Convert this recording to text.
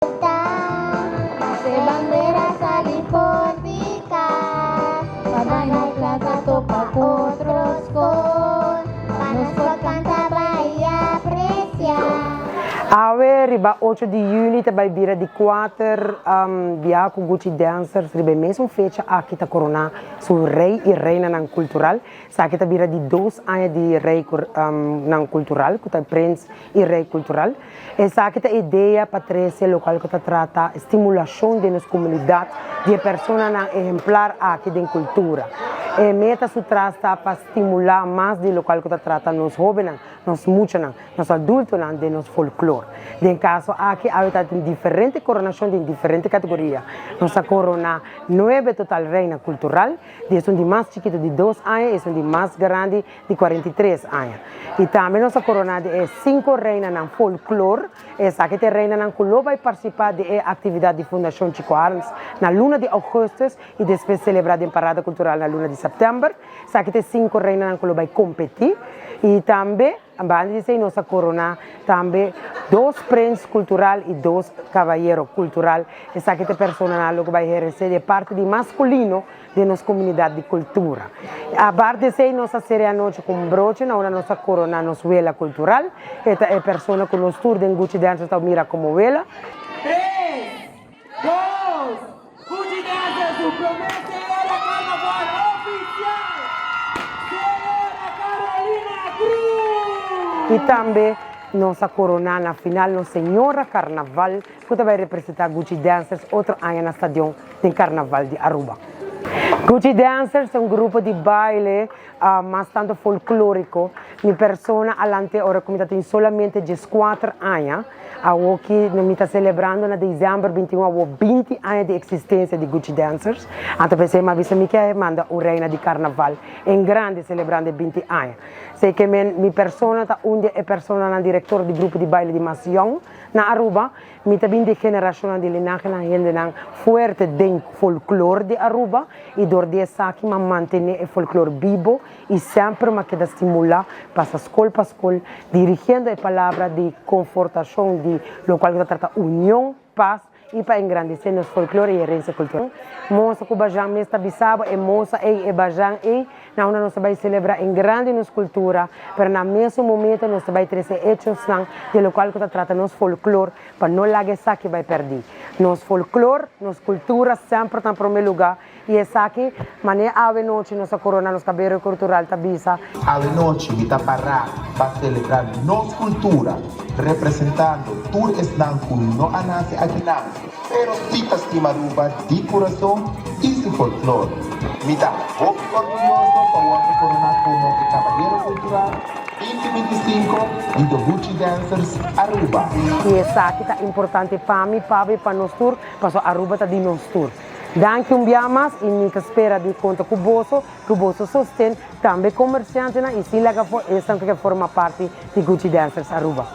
Se bandera salipórtica, para no plata topa otros con, para nos canta Bahia apreciar. Awe riba 8 de junho também vira de 4 dia com Gucci Dancers riba mesmo fecha aqui tá corona su rei e reina nan cultural sa que tá vira de 2 anos de rei nan cultural que tá prince e rei cultural e sa que tá ideia Patrícia local que tá trata estimulação de nos comunidade de persona nan exemplar aqui de cultura e meta su trata para estimular mais de local que tá trata nos jovens nos muchos nos adultos de nos folclore. De caso aqui há diferentes coronações de diferentes categorias. Nossa corona 9 total reina cultural, de de mais chiquito de 2 anos e de mais grande de 43 anos. E também nossa corona é 5 reina na folclore, essa que tem reina na colô vai participar de atividade de Fundação Chico Arns na luna de agosto e depois celebrada em parada cultural na luna de setembro. Essa que tem 5 reina na colô vai competir e também Bandi de nossa corona também 2 príncipes cultural e 2 cavalheiros cultural. Essa que é persona que vai receber parte de masculino de nossa comunidade de cultura. A parte de nossa série a noite com broche na nossa corona nossa vela cultural. Esta é persona que nos tour de Gucci Dancers está mira como vela. 3, 2, Gucci Dancers, o promete era carnaval oficial. Senhora Carolina Cruz. E também nossa corona na final, nossa Senhora Carnaval, que vai representar Gucci Dancers, outro ano na Estadião de Carnaval de Aruba. Gucci Dancers é um grupo de baile bastante folclórico. Minha persona alante ora come tem solamente 4 anos. Aqui nós estamos celebrando na dezembro 21 a 20 anos de existência de Gucci Dancers. Então pensei, mas você me quer mandar o reina de carnaval em grande celebrando 20 anos. Sei que minha persona está onde é persona na diretor do grupo de baile de Macion na Aruba. Mi também de geração de linhagem na gente na forte de folclore de Aruba e door dessa aqui mas manter o folclore vivo e sempre mas que dá estimular para escola dirigindo a palavra de confortação de local que trata união, paz e para engrandecer nosso folclore e herança cultural. Moça que o Bajan me está bisabo e moça e Bajan e na hora nós vai celebrar em grande nossa cultura, mas no mesmo momento nós vai trazer hechos de local que trata nosso folclore para não largar essa que vai perder. Nosso folclore, nossa cultura sempre está em primeiro lugar e essa aqui, mané ave noite nossa corona, nosso cabelo cultural tá bisa. Ave noite me tá parado para celebrar nossa cultura, representando tour estanco no anase aqui não, pero citas de Maruba de coração e su folclore. Me dá orgulhoso para coronar como o caballero cultural 2025 e do Gucci Dancers Aruba. E essa aqui tá importante para mim, para nós tour, para Aruba tá de nós tour. Danke um dia mais e me espera de conta com o bolso sustém também comerciante e se laga for essa que forma parte de Gucci Dancers Aruba.